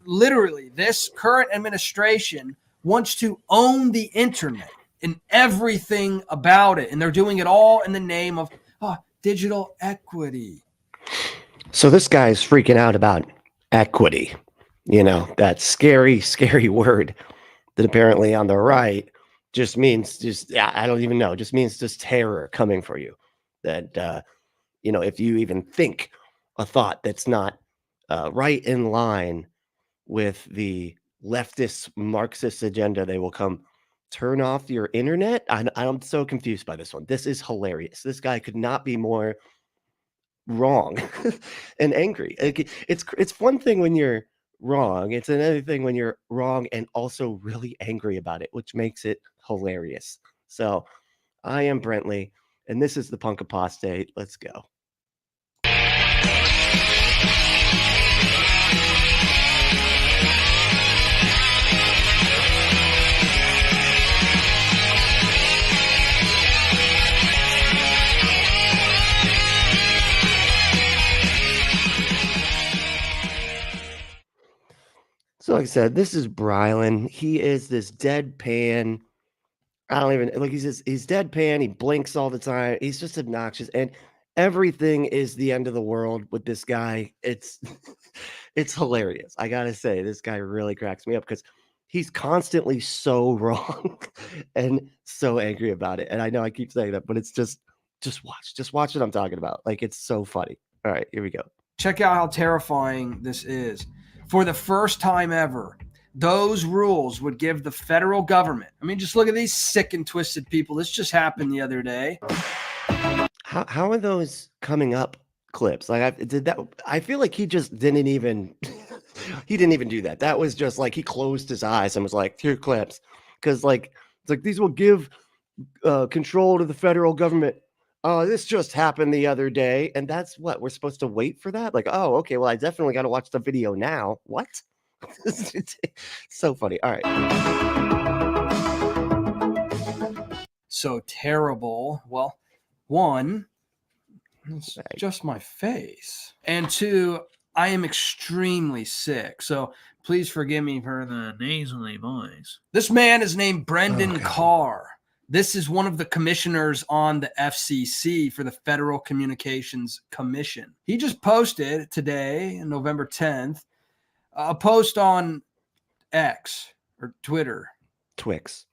literally, this current administration wants to own the internet and everything about it. And they're doing it all in the name of digital equity. So this guy's freaking out about equity. You know, that scary, scary word that apparently on the right just means I don't even know, just means just terror coming for you. That, if you even think a thought that's not right in line with the leftist Marxist agenda, they will come turn off your internet. I'm so confused by this one. This is hilarious. This guy could not be more wrong and angry. It's one thing when you're wrong. It's another thing when you're wrong and also really angry about it, which makes it hilarious. So I am Brentley, and this is the Punk Apostate. Let's go. So like I said, this is Brylan. He is this deadpan. I don't even like. He's deadpan. He blinks all the time. He's just obnoxious, and everything is the end of the world with this guy. It's it's hilarious. I gotta say, this guy really cracks me up because he's constantly so wrong and so angry about it. And I know I keep saying that, but it's just watch what I'm talking about. Like, it's so funny. All right, here we go. Check out how terrifying this is. For the first time ever, those rules would give the federal government. I mean, just look at these sick and twisted people. This just happened the other day. How are those coming up clips? Like, I feel like he just didn't even he didn't even do that. That was just like he closed his eyes and was like, here clips. Because it's like these will give control to the federal government. This just happened the other day. And that's what we're supposed to wait for that. Like, oh, okay, well, I definitely got to watch the video now. What? It's so funny. All right. So terrible. Well, one, it's just my face. And two, I am extremely sick. So please forgive me for the nasally voice. This man is named Brendan Carr. This is one of the commissioners on the FCC for the Federal Communications Commission. He just posted today, November 10th, a post on X or Twitter. Twix.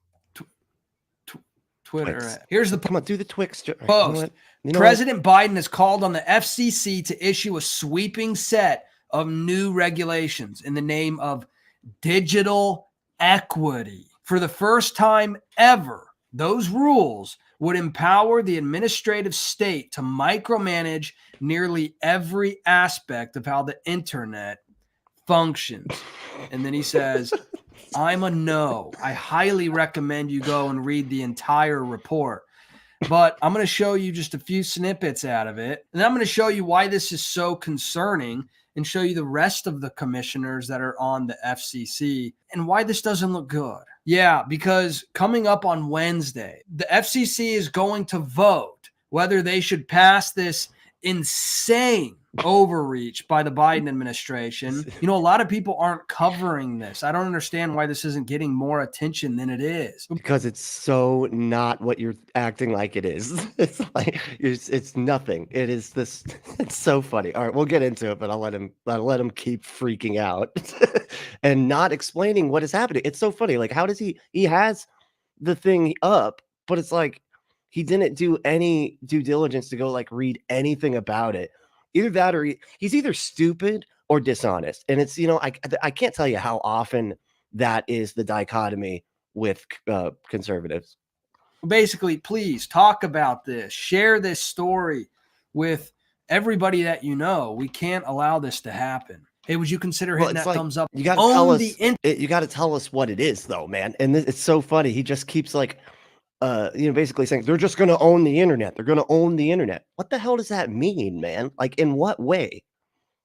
Twitter. Twix. Here's the Come on, do the Twix post. President Biden has called on the FCC to issue a sweeping set of new regulations in the name of digital equity. For the first time ever, those rules would empower the administrative state to micromanage nearly every aspect of how the internet functions. And then he says, I'm a no. I highly recommend you go and read the entire report. But I'm going to show you just a few snippets out of it. And I'm going to show you why this is so concerning and show you the rest of the commissioners that are on the FCC and why this doesn't look good. Yeah, because coming up on Wednesday, the FCC is going to vote whether they should pass this insane overreach by the Biden administration. You know, a lot of people aren't covering this. I don't understand why this isn't getting more attention than it is. Because it's so not what you're acting like it is. It's like it's nothing. It is this. It's so funny. All right, we'll get into it, but I'll let him keep freaking out and not explaining what is happening. It's so funny. Like, how does he has the thing up, but it's like he didn't do any due diligence to go like read anything about it. Either that or he's either stupid or dishonest. And it's, I can't tell you how often that is the dichotomy with conservatives. Basically, please talk about this. Share this story with everybody that you know. We can't allow this to happen. Hey, would you consider hitting that thumbs up? You got to tell us. You got to tell us what it is, though, man. And it's so funny. He just keeps basically saying they're just going to own the internet. They're going to own the internet. What the hell does that mean, man? Like, in what way?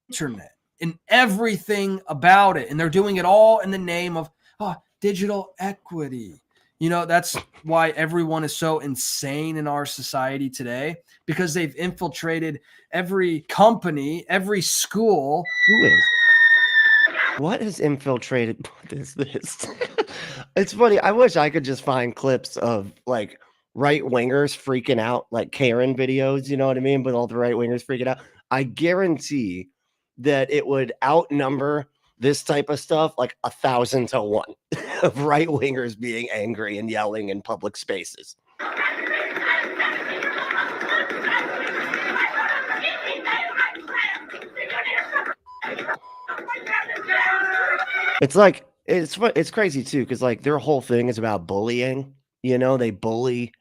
Internet and everything about it. And they're doing it all in the name of digital equity. That's why everyone is so insane in our society today, because they've infiltrated every company, every school. Who is? What has infiltrated? What is this? It's funny. I wish I could just find clips of like right wingers freaking out, like Karen videos. You know what I mean? But all the right wingers freaking out. I guarantee that it would outnumber this type of stuff like 1,000 to 1 of right wingers being angry and yelling in public spaces. It's like it's crazy too, because like their whole thing is about bullying. You know, they bully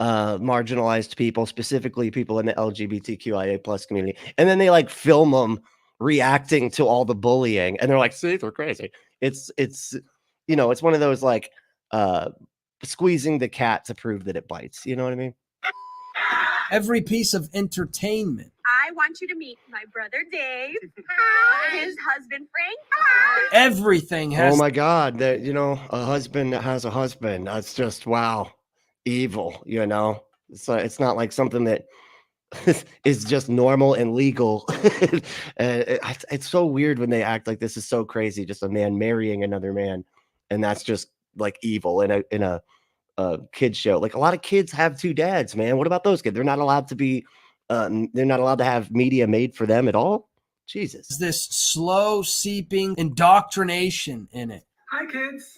marginalized people, specifically people in the LGBTQIA plus community, and then they like film them reacting to all the bullying, and they're like, "See, they're crazy." It's you know, it's one of those like squeezing the cat to prove that it bites. You know what I mean? Every piece of entertainment. I want you to meet my brother Dave, his husband Frank. Everything has. Oh my God, that you know, a husband that has a husband. That's just wow, evil. You know, it's not like something that is just normal and legal. It's so weird when they act like this is so crazy. Just a man marrying another man, and that's just like evil in a kid show. Like a lot of kids have two dads, man. What about those kids? They're not allowed to be. They're not allowed to have media made for them at all. Jesus. This slow seeping indoctrination in it. Hi, kids.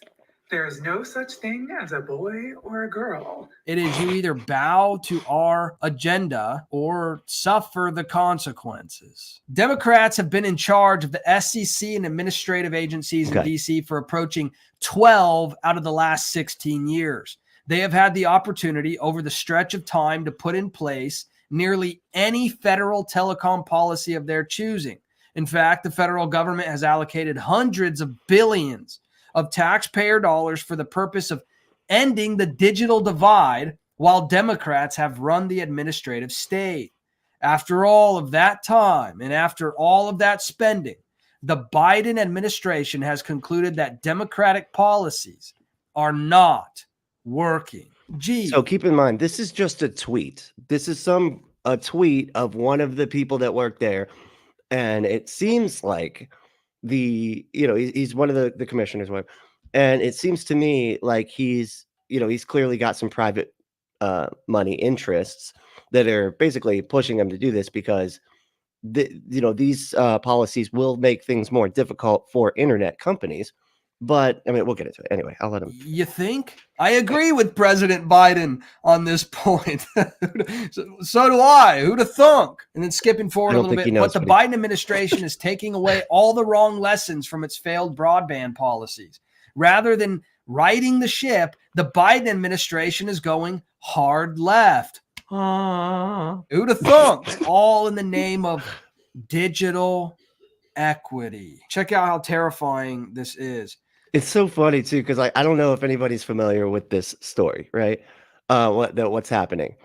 There's no such thing as a boy or a girl. It is you either bow to our agenda or suffer the consequences. Democrats have been in charge of the SEC and administrative agencies in DC for approaching 12 out of the last 16 years. They have had the opportunity over the stretch of time to put in place nearly any federal telecom policy of their choosing. In fact, the federal government has allocated hundreds of billions of taxpayer dollars for the purpose of ending the digital divide, while Democrats have run the administrative state. After all of that time and after all of that spending, the Biden administration has concluded that Democratic policies are not working. Gee. So keep in mind, this is just a tweet. This is a tweet of one of the people that work there. And it seems like he's one of the commissioners, whatever. And it seems to me like he's clearly got some private money interests that are basically pushing him to do this because these policies will make things more difficult for internet companies. But I mean, we'll get into it anyway. I'll let him. You think? I agree with President Biden on this point. So do I. Who'd have thunk? And then skipping forward a little bit, but the Biden administration is taking away all the wrong lessons from its failed broadband policies. Rather than righting the ship, the Biden administration is going hard left. Who'd have thunk? All in the name of digital equity. Check out how terrifying this is. It's so funny too, because I don't know if anybody's familiar with this story, right? What's happening,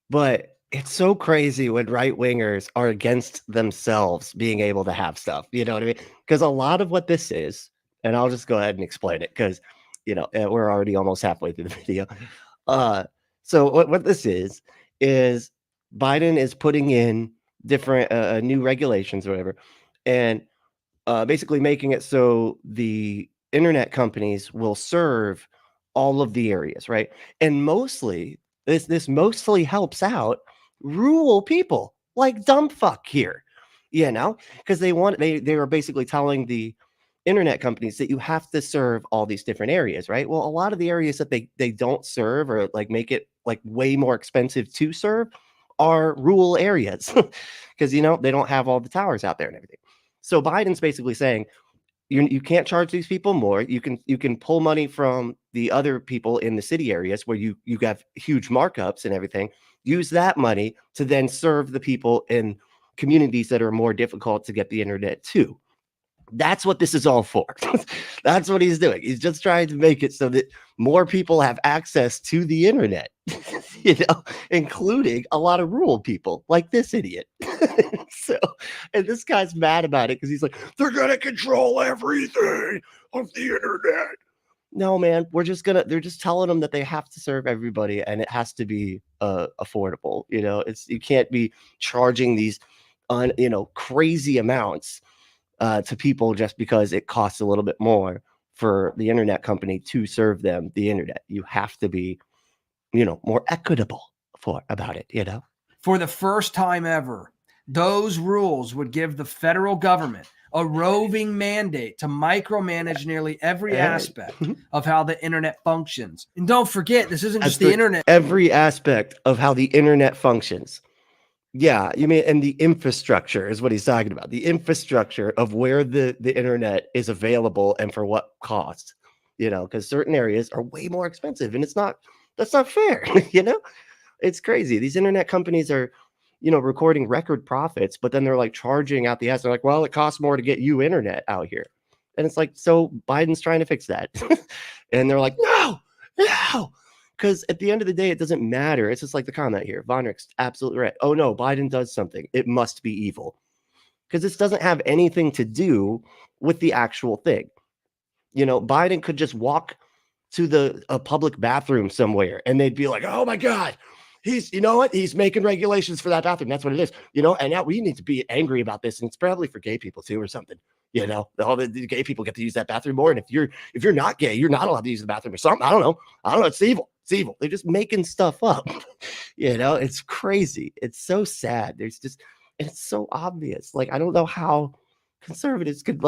but it's so crazy when right wingers are against themselves being able to have stuff. You know what I mean? Because a lot of what this is, and I'll just go ahead and explain it because we're already almost halfway through the video. So what this is Biden is putting in different new regulations or whatever, and basically making it so the internet companies will serve all of the areas, right? And mostly, this mostly helps out rural people like dumb fuck here, because they were basically telling the internet companies that you have to serve all these different areas, right? Well, a lot of the areas that they don't serve or like make it like way more expensive to serve are rural areas because they don't have all the towers out there and everything. So Biden's basically saying, you can't charge these people more. You can pull money from the other people in the city areas where you have huge markups and everything. Use that money to then serve the people in communities that are more difficult to get the internet to. That's what this is all for. That's what he's doing. He's just trying to make it so that more people have access to the internet, including a lot of rural people like this idiot. And this guy's mad about it because he's like, they're going to control everything of the internet. No, man, they're just telling them that they have to serve everybody and it has to be affordable. You can't be charging these crazy amounts to people just because it costs a little bit more for the internet company to serve them the internet. You have to be, more equitable about it. For the first time ever, those rules would give the federal government a roving mandate to micromanage nearly every aspect of how the internet functions. And don't forget, this isn't just the internet. Every aspect of how the internet functions. Yeah, you mean, and the infrastructure is what he's talking about. The infrastructure of where the internet is available and for what cost, because certain areas are way more expensive, and that's not fair. It's crazy. These internet companies are, recording record profits, but then they're like charging out the ass. They're like, well, it costs more to get you internet out here. And it's like, so Biden's trying to fix that. And they're like, no. Because at the end of the day, it doesn't matter. It's just like the comment here. Vonrick's absolutely right. Oh, no, Biden does something. It must be evil. Because this doesn't have anything to do with the actual thing. Biden could just walk to a public bathroom somewhere and they'd be like, oh, my God, he's making regulations for that bathroom. That's what it is, and now we need to be angry about this. And it's probably for gay people, too, or something. All the gay people get to use that bathroom more. And if you're not gay, you're not allowed to use the bathroom or something. I don't know. It's evil. It's evil. They're just making stuff up. It's crazy. It's so sad. It's so obvious. Like, I don't know how conservatives could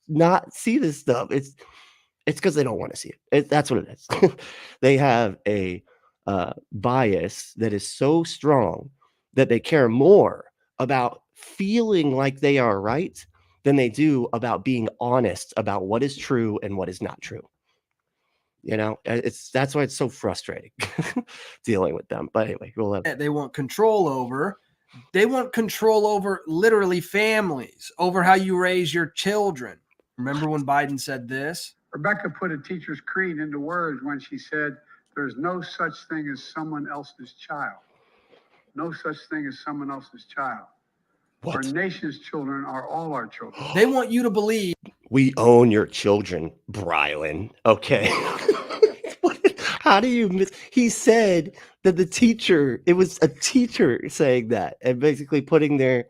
not see this stuff. It's because they don't want to see it. That's what it is. They have a bias that is so strong that they care more about feeling like they are right than they do about being honest about what is true and what is not true. That's why it's so frustrating dealing with them. But anyway, they want control over. They want control over literally families, over how you raise your children. Remember when Biden said this? Rebecca put a teacher's creed into words when she said, there's no such thing as someone else's child. No such thing as someone else's child. What? Our nation's children are all our children. They want you to believe. We own your children, Brylan. Okay. How do you miss? He said that it was a teacher saying that and basically putting their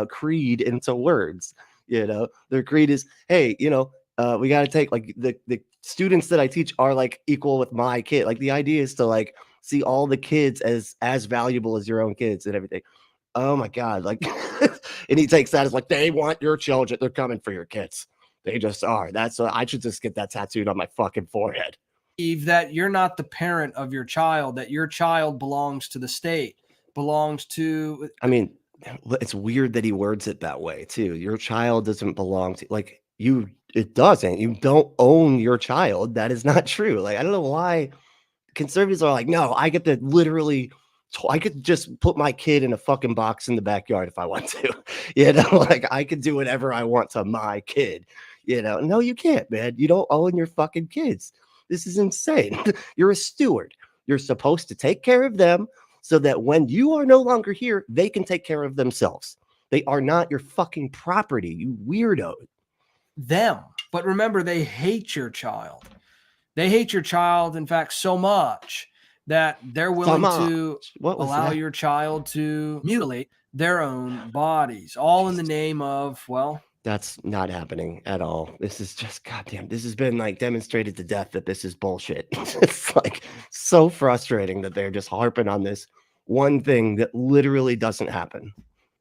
creed into words. Their creed is, hey, we got to take the students that I teach are equal with my kid. The idea is to see all the kids as valuable as your own kids and everything. Oh my God. And he takes that as they want your children. They're coming for your kids. They just are. I should just get that tattooed on my fucking forehead. That you're not the parent of your child, that your child belongs to the state, belongs to. I mean, it's weird that he words it that way too. Your child doesn't belong to you. It doesn't. You don't own your child. That is not true. I don't know why conservatives are no, I get to literally. I could just put my kid in a fucking box in the backyard if I want to, I could do whatever I want to my kid, no, you can't, man. You don't own your fucking kids. This is insane. You're a steward. You're supposed to take care of them so that when you are no longer here, they can take care of themselves. They are not your fucking property, you weirdo. Them. But remember, they hate your child. They hate your child, in fact, so much that they're willing to allow your child to mutilate their own bodies, all in the name of, that's not happening at all. This is just, goddamn, this has been demonstrated to death that this is bullshit. It's so frustrating that they're just harping on this one thing that literally doesn't happen.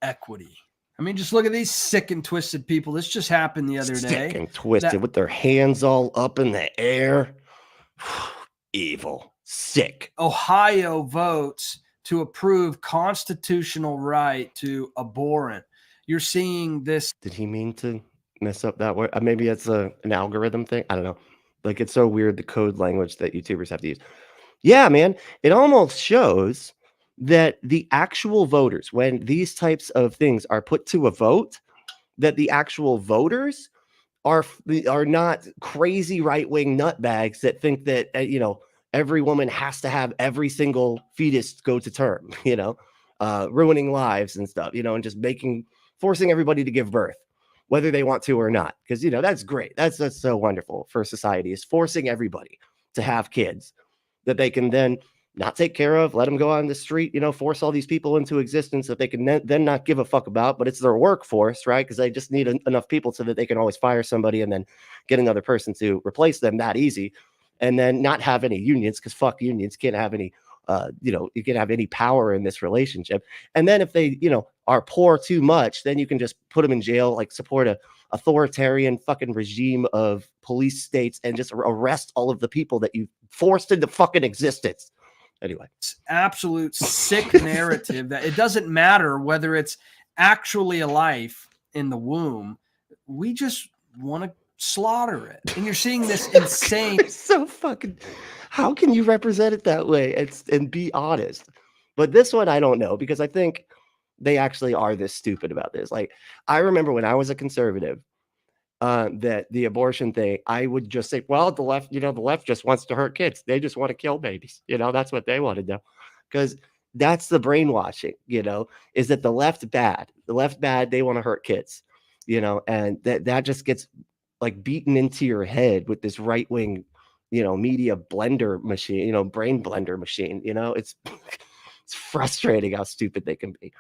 Equity. I mean, just look at these sick and twisted people. This just happened the other day. Sick and twisted with their hands all up in the air. Evil. Sick. Ohio votes to approve constitutional right to abhorrent. You're seeing this. Did he mean to mess up that word? Maybe it's an algorithm thing. I don't know. It's so weird, the code language that YouTubers have to use. Yeah, man. It almost shows that the actual voters, when these types of things are put to a vote, that the actual voters are not crazy right-wing nutbags that think that, every woman has to have every single fetus go to term, ruining lives and stuff, and just forcing everybody to give birth, whether they want to or not. Because, that's great. That's so wonderful for society, is forcing everybody to have kids that they can then not take care of, let them go on the street, force all these people into existence that they can then not give a fuck about, but it's their workforce, right? Because they just need enough people so that they can always fire somebody and then get another person to replace them that easy. And then not have any unions, because fuck unions, can't have any, you can't have any power in this relationship. And then if they, are poor too much, then you can just put them in jail, like support a authoritarian fucking regime of police states and just arrest all of the people that you forced into fucking existence. Anyway, it's absolute sick narrative that it doesn't matter whether it's actually a life in the womb. We just want to slaughter it. And you're seeing this insane. It's so fucking, how can you represent it that way and be honest? But this one, I don't know, because I think they actually are this stupid about this. Like, I remember when I was a conservative, that the abortion thing, I would just say, well, the left just wants to hurt kids. They just want to kill babies. That's what they want to do. Because that's the brainwashing, is that the left bad, they want to hurt kids, and that just gets like beaten into your head with this right-wing, media blender machine, brain blender machine, it's frustrating how stupid they can be.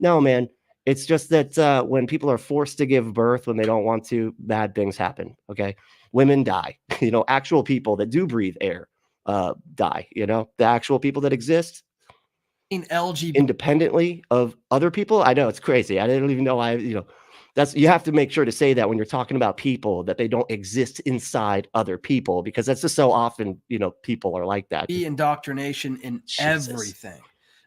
No, man. It's just that when people are forced to give birth when they don't want to, bad things happen. Okay. Women die, actual people that do breathe air die, the actual people that exist in LGBT independently of other people. I know it's crazy. I didn't even know you have to make sure to say that when you're talking about people, that they don't exist inside other people, because that's just so often, people are like that. Indoctrination in everything.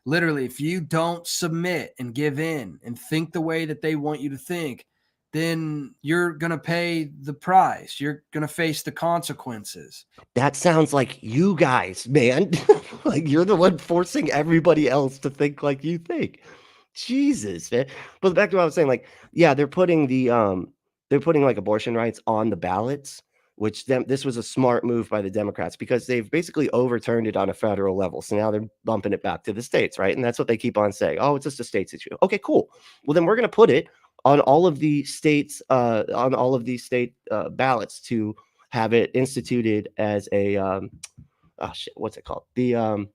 Literally, if you don't submit and give in and think the way that they want you to think, then you're going to pay the price. You're going to face the consequences. That sounds like you guys, man. Like you're the one forcing everybody else to think like you think. Jesus, man. But back to what I was saying, like, yeah, they're putting like abortion rights on the ballots, which this was a smart move by the Democrats, because they've basically overturned it on a federal level. So now they're bumping it back to the states, right? And that's what they keep on saying. Oh, it's just a states issue. Okay, cool. Well, then we're going to put it on all of the states, ballots to have it instituted as a, what's it called? The,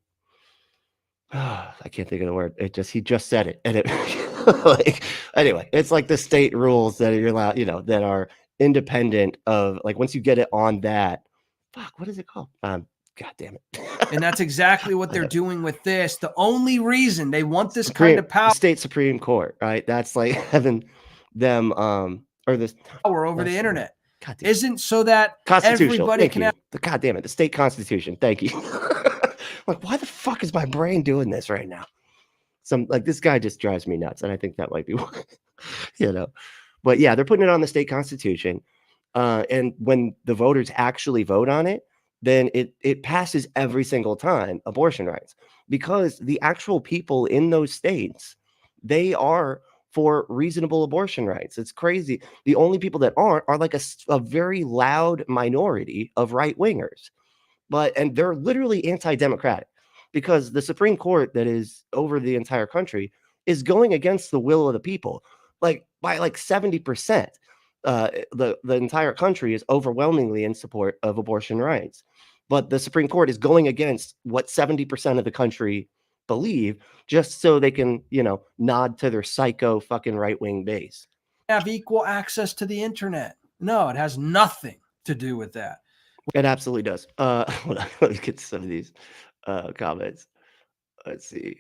I can't think of the word. He just said it. And it, anyway, it's like the state rules that you're allowed, that are independent of, like, once you get it on that, what is it called? God damn it. And that's exactly what they're doing with this. The only reason they want this kind of power, state Supreme Court, right? That's like having them or this power over the internet isn't so that everybody can have God damn it, the state constitution. Thank you. Like, why the fuck is my brain doing this right now? This guy just drives me nuts, and I think that might be why, But yeah, they're putting it on the state constitution. And when the voters actually vote on it, then it passes every single time, abortion rights, because the actual people in those states, they are for reasonable abortion rights. It's crazy. The only people that aren't are like a very loud minority of right wingers, and they're literally anti-democratic, because the Supreme Court that is over the entire country is going against the will of the people. Like by like 70%, the entire country is overwhelmingly in support of abortion rights. But the Supreme Court is going against what 70% of the country believe, just so they can, nod to their psycho fucking right-wing base. Have equal access to the internet. No, it has nothing to do with that. It absolutely does. Hold on, let me get some of these comments. Let's see.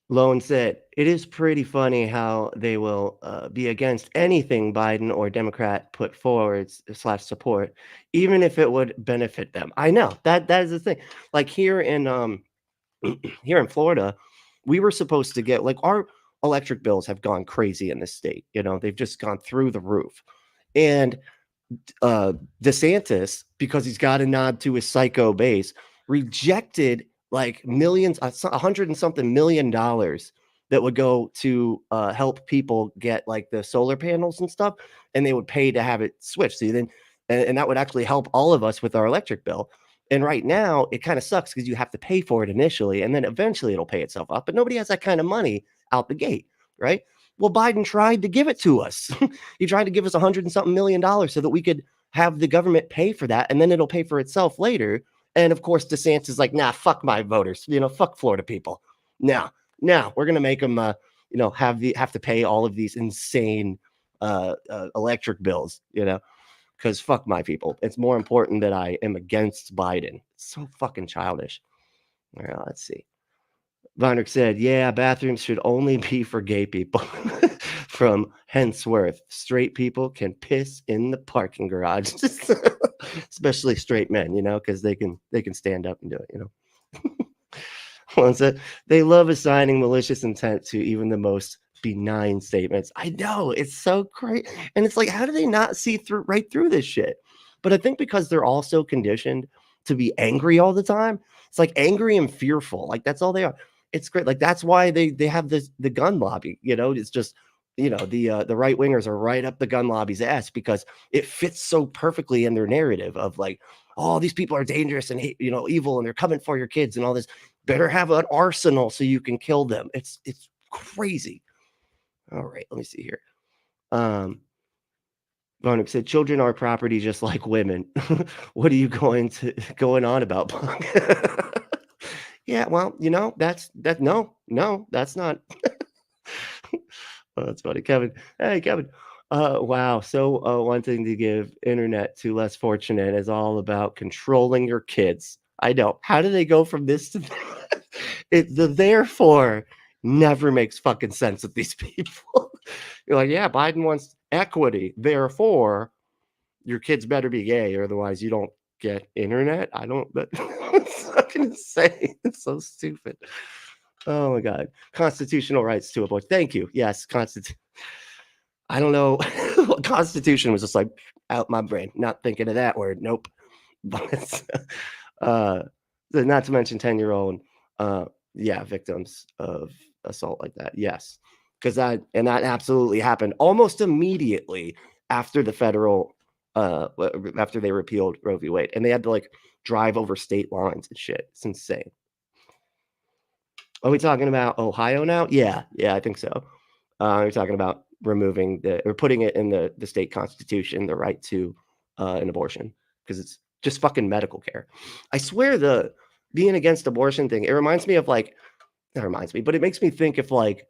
Lone said, it is pretty funny how they will be against anything Biden or Democrat put forward / support, even if it would benefit them. I know that is the thing. Like here in Florida, we were supposed to get, like, our electric bills have gone crazy in this state. They've just gone through the roof. And DeSantis, because he's got a nod to his psycho base, rejected like millions, $100 and something million that would go to help people get like the solar panels and stuff, and they would pay to have it switched. So then, and that would actually help all of us with our electric bill. And right now, it kind of sucks because you have to pay for it initially, and then eventually it'll pay itself off. But nobody has that kind of money out the gate, right? Well, Biden tried to give it to us. He tried to give us $100 and something million so that we could have the government pay for that, and then it'll pay for itself later. And of course, DeSantis is like, nah, fuck my voters, fuck Florida people. Now we're going to make them, have to pay all of these insane electric bills, because fuck my people. It's more important that I am against Biden. It's so fucking childish. All right, let's see. Vonrick said, yeah, bathrooms should only be for gay people. From Hensworth, straight people can piss in the parking garage. Especially straight men, because they can stand up and do it, One said, they love assigning malicious intent to even the most benign statements. I know, it's so great. And it's like, how do they not see right through this shit? But I think because they're also conditioned to be angry all the time. It's like angry and fearful. Like that's all they are. It's great. Like that's why they have the gun lobby. It's just the right wingers are right up the gun lobby's ass because it fits so perfectly in their narrative of like, oh, these people are dangerous and evil and they're coming for your kids and all this. Better have an arsenal so you can kill them. It's crazy. All right, let me see here. Vonnick said, children are property just like women. What are you going on about, Punk? Yeah, well, that's no, that's not. Oh, that's funny. Kevin. Hey, Kevin. Wow. So wanting to give internet to less fortunate is all about controlling your kids. I know. How do they go from this to that? The therefore never makes fucking sense with these people. You're like, yeah, Biden wants equity. Therefore, your kids better be gay, or otherwise you don't get internet. It's fucking insane. It's so stupid. Oh my God. Constitutional rights to abortion. Thank you. Yes, I don't know. Constitution was just like out my brain. Not thinking of that word. Nope. But not to mention 10-year-old victims of assault like that. Yes. Because that absolutely happened almost immediately after the federal after they repealed Roe v. Wade. And they had to like drive over state lines and shit. It's insane. Are we talking about Ohio now? Yeah, I think so. We're talking about removing or putting it in the state constitution, the right to an abortion, because it's just fucking medical care. I swear the being against abortion thing, it reminds me of like, not reminds me, but it makes me think if like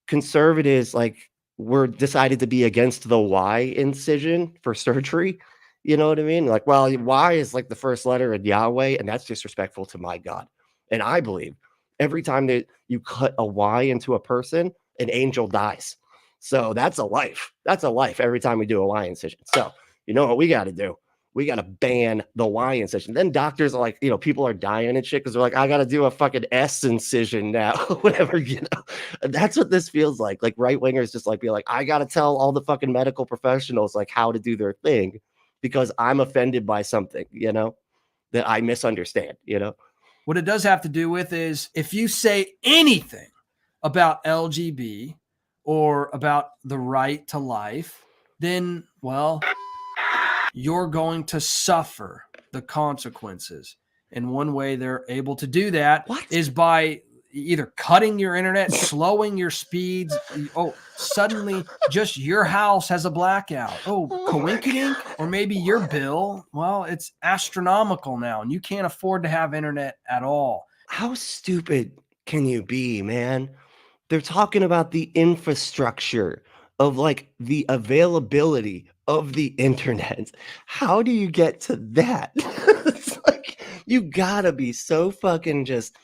conservatives like were decided to be against the Y incision for surgery. You know what I mean? Like, well, Y is like the first letter in Yahweh, and that's disrespectful to my God. And I believe every time that you cut a Y into a person, an angel dies. So that's a life. That's a life every time we do a Y incision. So you know what we got to do? We got to ban the Y incision. Then doctors are like, people are dying and shit because they're like, I got to do a fucking S incision now. Whatever, That's what this feels like. Like right wingers just like be like, I got to tell all the fucking medical professionals like how to do their thing because I'm offended by something, that I misunderstand, What it does have to do with is if you say anything about LGB or about the right to life, then, well, you're going to suffer the consequences. And one way they're able to do that is by either cutting your internet, slowing your speeds. Oh, suddenly just your house has a blackout. Oh, coinkydink, or maybe your bill. Well, it's astronomical now and you can't afford to have internet at all. How stupid can you be, man? They're talking about the infrastructure of like the availability of the internet. How do you get to that? It's like you gotta be so fucking just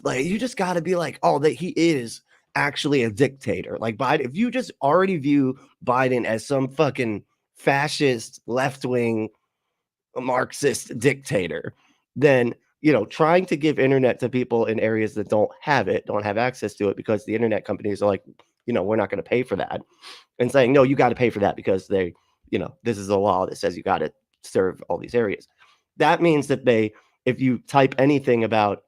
like you just gotta be like, oh, that he is actually a dictator. Like Biden, if you just already view Biden as some fucking fascist left-wing Marxist dictator, then trying to give internet to people in areas that don't have access to it because the internet companies are like, we're not going to pay for that. And saying, no, you got to pay for that because they, this is a law that says you got to serve all these areas. That means that if you type anything about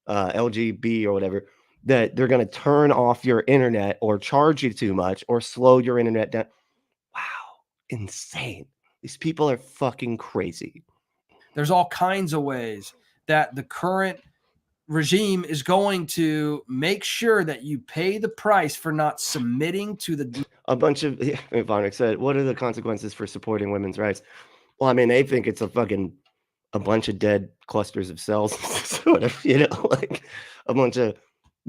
LGB or whatever, that they're going to turn off your internet or charge you too much or slow your internet down. Wow. Insane. These people are fucking crazy. There's all kinds of ways that the current regime is going to make sure that you pay the price for not submitting to the... A bunch of... Vonnick said, what are the consequences for supporting women's rights? Well, I mean, they think it's a fucking a bunch of dead clusters of cells, sort of, you know, like a bunch of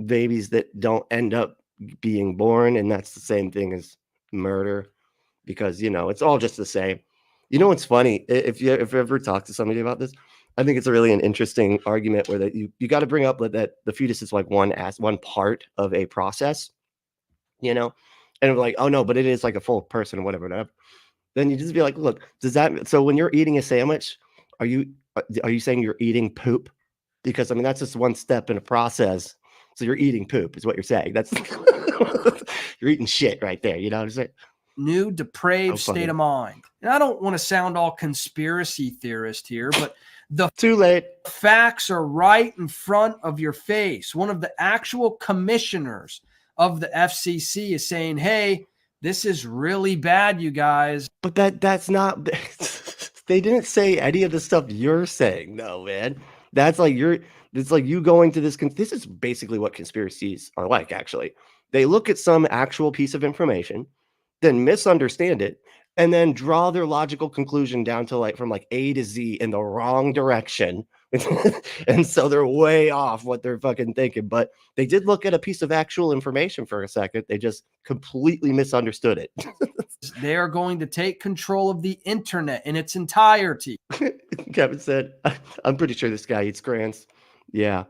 babies that don't end up being born. And that's the same thing as murder, because, you know, it's all just the same. You know, what's funny, if you ever talk to somebody about this, I think it's a really an interesting argument where that you got to bring up that the fetus is like one part of a process, you know, and like, oh no, but it is like a full person or whatever. Then you just be like, look, does that, so when you're eating a sandwich, are you saying you're eating poop? Because I mean, that's just one step in a process. So you're eating poop is what you're saying. That's you're eating shit right there. You know what I'm saying? New depraved state of mind. And I don't want to sound all conspiracy theorist here, but the too late. Facts are right in front of your face. One of the actual commissioners of the FCC is saying, hey, this is really bad, you guys. But that's not, they didn't say any of the stuff you're saying, though, man. That's like it's like you going to this is basically what conspiracies are like, actually. They look at some actual piece of information, then misunderstand it, and then draw their logical conclusion down to like from like A to Z in the wrong direction. And so they're way off what they're fucking thinking. But they did look at a piece of actual information for a second. They just completely misunderstood it. They are going to take control of the internet in its entirety. Kevin said, I'm pretty sure this guy eats crayons. Yeah,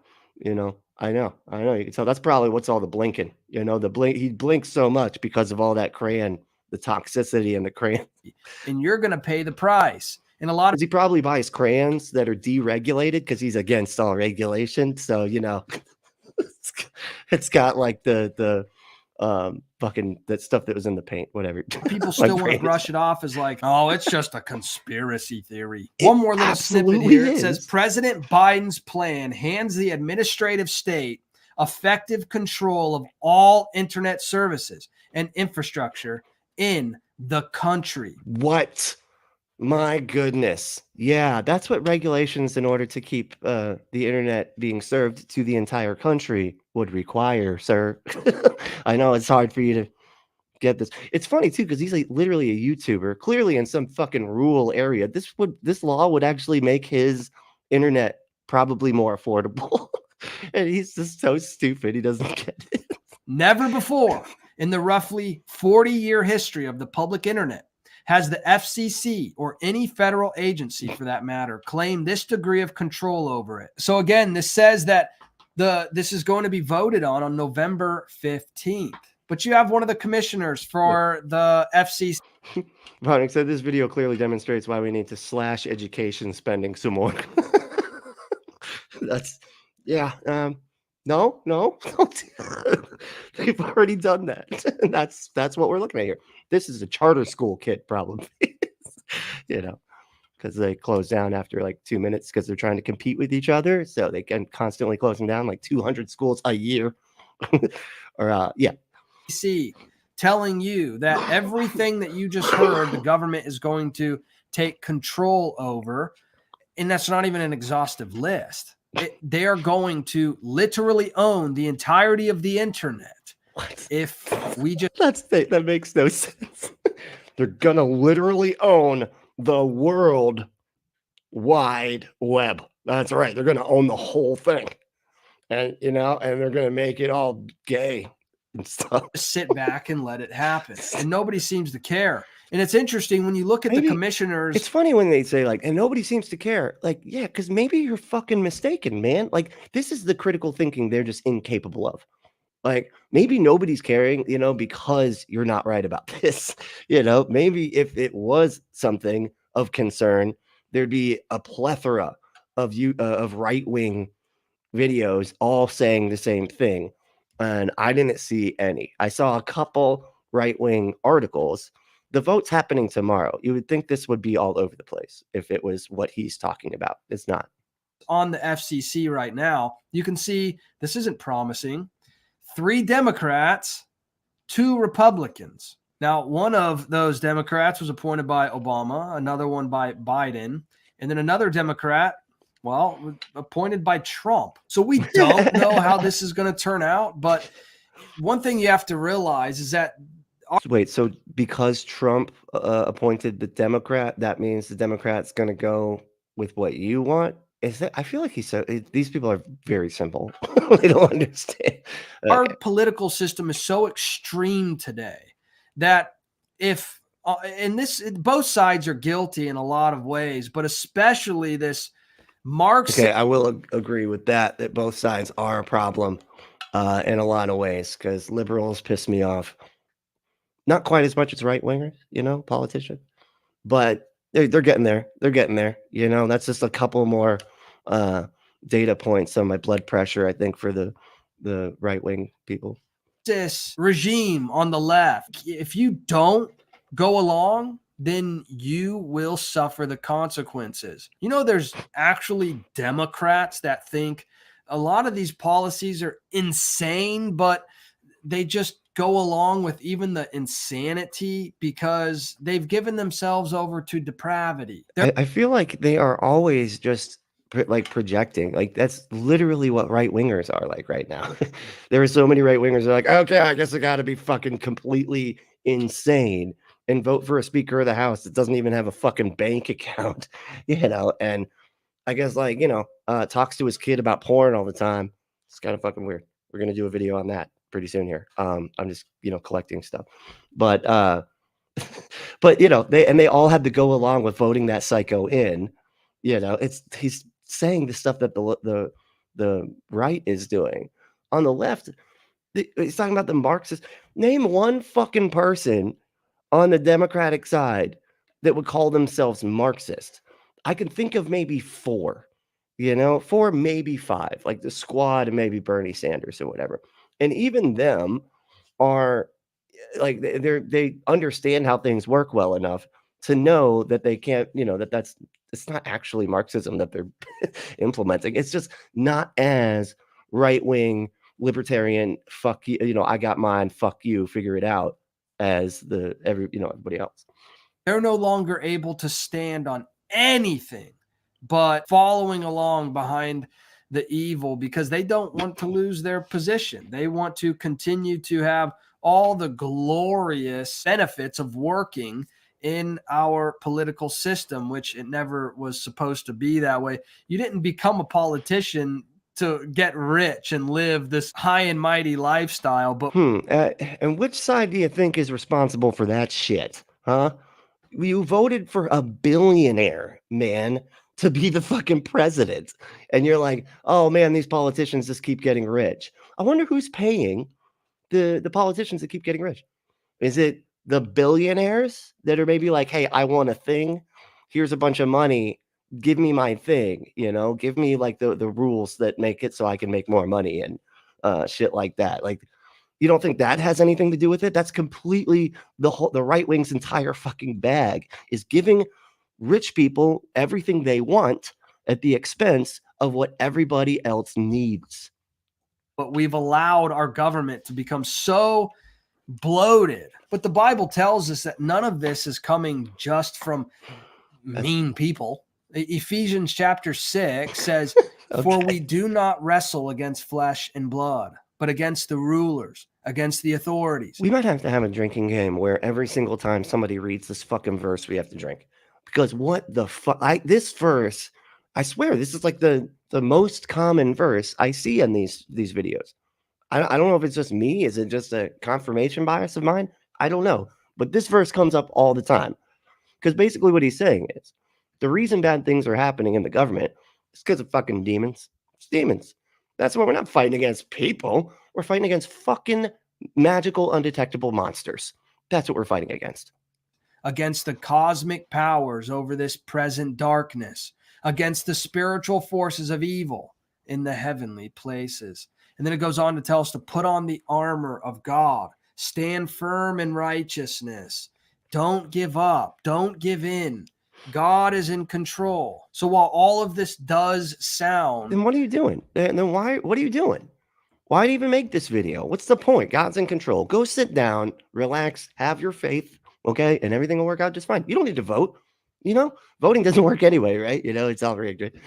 you know, I know. You can tell that's probably what's all the blinking. You know, he blinks so much because of all that crayon, the toxicity in the crayon. And you're going to pay the price. And a lot of he probably buys crayons that are deregulated because he's against all regulation. So, you know, it's got like the fucking that stuff that was in the paint, whatever. People still want to brush it off as like, oh, it's just a conspiracy theory. One more little snippet here. It says President Biden's plan hands the administrative state effective control of all internet services and infrastructure in the country. What? My goodness. Yeah, that's what regulations in order to keep the internet being served to the entire country would require, sir. I know it's hard for you to get this. It's funny too, because he's like literally a YouTuber, clearly in some fucking rural area. This law would actually make his internet probably more affordable. And he's just so stupid. He doesn't get it. Never before in the roughly 40-year history of the public internet has the FCC or any federal agency for that matter claimed this degree of control over it. So again, this says that this is going to be voted on November 15th. But you have one of the commissioners for the FCC. Ronnick said this video clearly demonstrates why we need to slash education spending some more. That's, yeah. No. They've already done that. And that's what we're looking at here. This is a charter school kid problem. You know, because they close down after like 2 minutes because they're trying to compete with each other. So they can constantly closing down like 200 schools a year. Or yeah. Telling you that everything that you just heard, the government is going to take control over. And that's not even an exhaustive list. They are going to literally own the entirety of the internet. What? If we just that makes no sense. They're gonna literally own the world wide web. That's right. They're gonna own the whole thing, and you know, and they're gonna make it all gay and stuff. Sit back and let it happen, and nobody seems to care. And it's interesting when you look at the commissioners. It's funny when they say like, and nobody seems to care. Like, yeah, because maybe you're fucking mistaken, man. Like, this is the critical thinking they're just incapable of. Like, maybe nobody's caring, you know, because you're not right about this. You know, maybe if it was something of concern, there'd be a plethora of right-wing videos all saying the same thing. And I didn't see any. I saw a couple right-wing articles. The vote's happening tomorrow. You would think this would be all over the place if it was what he's talking about. It's not. On the FCC right now, you can see this isn't promising. 3 Democrats, 2 Republicans. Now, one of those Democrats was appointed by Obama, another one by Biden, and then another Democrat, well, appointed by Trump. So we don't know how this is going to turn out. But one thing you have to realize is that wait, so because Trump appointed the Democrat, that means the Democrat's going to go with what you want. Is that I feel like these people are very simple. They don't understand. Our political system is so extreme today that if and this both sides are guilty in a lot of ways, but especially this Marxist. Okay, I will agree with that both sides are a problem in a lot of ways, because liberals piss me off. Not quite as much as right wingers, politicians, but they're getting there. They're getting there. That's just a couple more data points on my blood pressure, I think, for the right wing people. This regime on the left, if you don't go along, then you will suffer the consequences. There's actually Democrats that think a lot of these policies are insane, but they just go along with even the insanity because they've given themselves over to depravity. I feel like they are always just projecting. Like, that's literally what right wingers are like right now. There are so many right wingers that are like, okay, I guess I got to be fucking completely insane and vote for a Speaker of the House that doesn't even have a fucking bank account, and I guess talks to his kid about porn all the time. It's kind of fucking weird. We're going to do a video on that pretty soon here. I'm just, collecting stuff, but they all had to go along with voting that psycho in. He's saying the stuff that the right is doing. On the left, he's talking about the Marxists. Name one fucking person on the Democratic side that would call themselves Marxist. I can think of maybe 4, 4, maybe 5, like the Squad and maybe Bernie Sanders or whatever. And even them are like, they understand how things work well enough to know that they can't, it's not actually Marxism that they're implementing. It's just not as right-wing libertarian, fuck you, I got mine, fuck you, figure it out, as everybody else. They're no longer able to stand on anything but following along behind the evil because they don't want to lose their position. They want to continue to have all the glorious benefits of working in our political system, which it never was supposed to be that way. You didn't become a politician to get rich and live this high and mighty lifestyle. But and which side do you think is responsible for that shit? Huh? You voted for a billionaire, man, to be the fucking president. And you're like, oh man, these politicians just keep getting rich. I wonder who's paying the politicians that keep getting rich. Is it the billionaires that are maybe like, hey, I want a thing. Here's a bunch of money. Give me my thing, give me like the rules that make it so I can make more money and shit like that. Like, you don't think that has anything to do with it? That's completely the right wing's entire fucking bag is giving rich people everything they want at the expense of what everybody else needs. But we've allowed our government to become so bloated. But the Bible tells us that none of this is coming just from mean people. Ephesians chapter 6 says, okay. For we do not wrestle against flesh and blood, but against the rulers, against the authorities. We might have to have a drinking game where every single time somebody reads this fucking verse, we have to drink. Because what the fuck? This verse, I swear, this is like the most common verse I see in these videos. I don't know if it's just me. Is it just a confirmation bias of mine? I don't know. But this verse comes up all the time. Because basically what he's saying is, the reason bad things are happening in the government is because of fucking demons. It's demons. That's why we're not fighting against people. We're fighting against fucking magical, undetectable monsters. That's what we're fighting against. Against the cosmic powers over this present darkness. Against the spiritual forces of evil in the heavenly places. And then it goes on to tell us to put on the armor of God. Stand firm in righteousness. Don't give up. Don't give in. God is in control. So while all of this does sound... Then what are you doing? What are you doing? Why do you even make this video? What's the point? God's in control. Go sit down, relax, have your faith, okay? And everything will work out just fine. You don't need to vote. Voting doesn't work anyway, right? It's all rigged.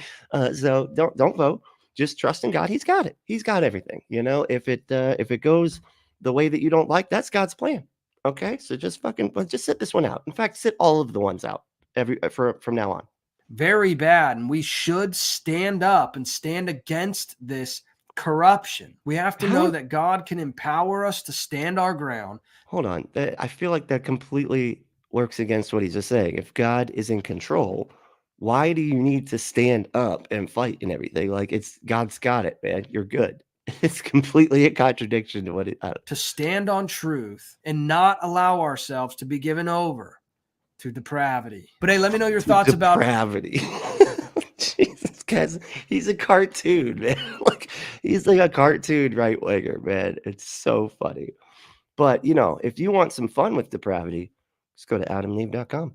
So don't vote. Just trust in God. He's got it. He's got everything. If it goes the way that you don't like, that's God's plan. Okay? So just sit this one out. In fact, sit all of the ones out from now on. very bad. And we should stand up and stand against this corruption. We have to know that God can empower us to stand our ground. Hold on. I feel like that completely works against what he's just saying. If God is in control, why do you need to stand up and fight and everything? Like, it's God's got it, man. You're good. It's completely a contradiction to what it to stand on truth and not allow ourselves to be given over to depravity. But hey, let me know your thoughts about depravity. Jesus, guys, he's a cartoon, man. Like, he's like a cartoon right winger, man. It's so funny. But if you want some fun with depravity, just go to adamandeve.com.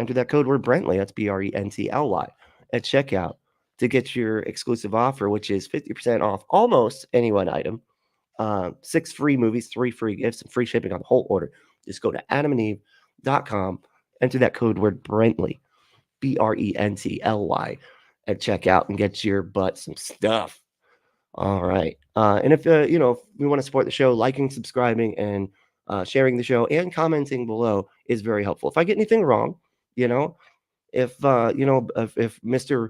Enter that code word Brently, that's Brently, at checkout to get your exclusive offer, which is 50% off almost any one item, 6 free movies, 3 free gifts, and free shipping on the whole order. Just go to adamandeve.com, enter that code word Brently, Brently, at checkout and get your butt some stuff. All right. And if you want to support the show, liking, subscribing, and sharing the show and commenting below is very helpful. If I get anything wrong, if Mr.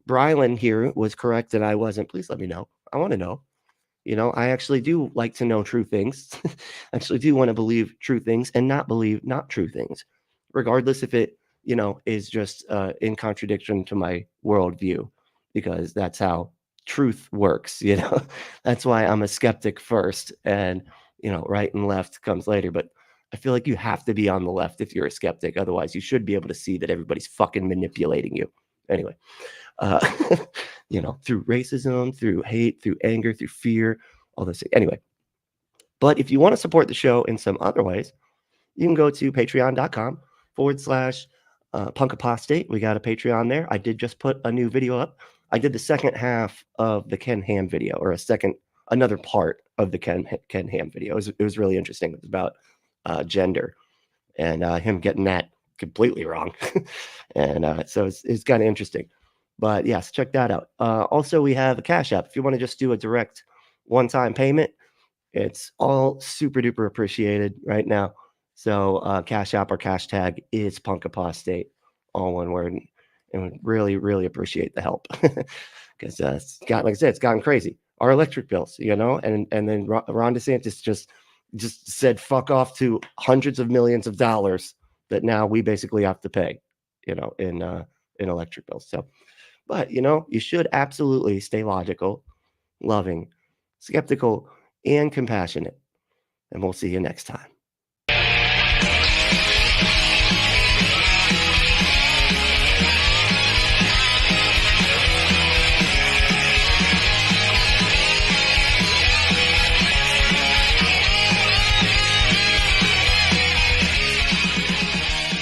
Brylan here was correct and I wasn't, please let me know. I want to know. I actually do like to know true things. I actually do want to believe true things and not believe not true things, regardless if it, is just in contradiction to my worldview, because that's how truth works. That's why I'm a skeptic first, and right and left comes later. But I feel like you have to be on the left if you're a skeptic. Otherwise, you should be able to see that everybody's fucking manipulating you. Anyway, through racism, through hate, through anger, through fear, all this. Anyway, but if you want to support the show in some other ways, you can go to patreon.com/Punk Apostate. We got a Patreon there. I did just put a new video up. I did the second half of the Ken Ham video, or another part of the Ken Ham video. It was really interesting. It was about gender and him getting that completely wrong. And so it's kind of interesting. But yes, check that out. Also, we have a Cash App. If you want to just do a direct one-time payment, it's all super duper appreciated right now. So Cash App or Cash Tag is Punk Apostate, all one word. And we really, really appreciate the help, because like I said, it's gotten crazy. Our electric bills, and then Ron DeSantis just said fuck off to hundreds of millions of dollars that now we basically have to pay, in electric bills. So, but you should absolutely stay logical, loving, skeptical, and compassionate. And we'll see you next time.